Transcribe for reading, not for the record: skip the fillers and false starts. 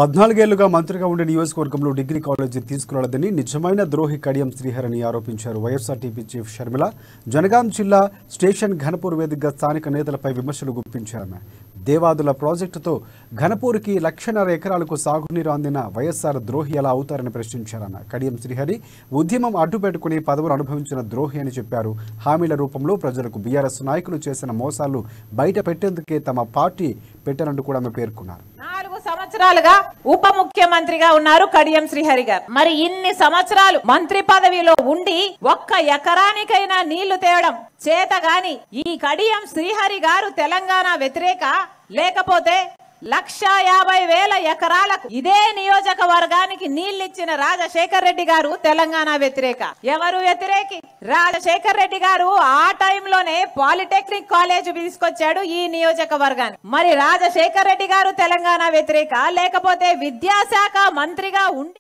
14 ఏళ్లుగా మంత్రిగా ఉండే నియోజకవర్గంలో డిగ్రీ కాలేజీ తీసుకురాలేదని నిజమైన ద్రోహి కడియం శ్రీహరిని ఆరోపించారు వైఎస్ఆర్టీపీ చీఫ్ షర్మిల. జనగాం జిల్లా స్టేషన్ ఘనపూర్ వేదికగా స్థానిక నేతలపై విమర్శలు గుప్పించారు. దేవాదుల ప్రాజెక్టుతో ఘనపూర్కి 1.5 ఎకరాలకు సాగునీరు అందిన వైఎస్ఆర్ ద్రోహి ఎలా అవుతారని ప్రశ్నించారు. కడియం శ్రీహరి ఉద్యమం అడ్డుపెట్టుకుని పదవులు అనుభవించిన ద్రోహి అని చెప్పారు. హామీల రూపంలో ప్రజలకు బీఆర్ఎస్ నాయకులు చేసిన మోసాలు బయట పెట్టేందుకే తమ పార్టీ పెట్టారంటూ కూడా ఆమె పేర్కొన్నారు. 4 సంవత్సరాలుగా ఉప ముఖ్యమంత్రిగా ఉన్నారు కడియం శ్రీహరి గారు. మరి ఇన్ని సంవత్సరాలు మంత్రి పదవిలో ఉండి 1 ఎకరానికైనా నీళ్లు తేవడం చేతగాని ఈ కడియం శ్రీహరి గారు తెలంగాణ వ్యతిరేక, లేకపోతే 1,50,000 ఎకరాలకు ఇదే నియోజకవర్గానికి నీళ్లిచ్చిన రాజశేఖర్ రెడ్డి గారు తెలంగాణ వ్యతిరేక. ఎవరు వ్యతిరేకి? రాజశేఖర్ రెడ్డి గారు ఆ టైంలోనే పాలిటెక్నిక్ కాలేజ్ తీసుకొచ్చాడు ఈ నియోజకవర్గానికి. మరి రాజశేఖర్ రెడ్డి గారు తెలంగాణ వ్యతిరేక, లేకపోతే విద్యాశాఖ మంత్రిగా ఉండి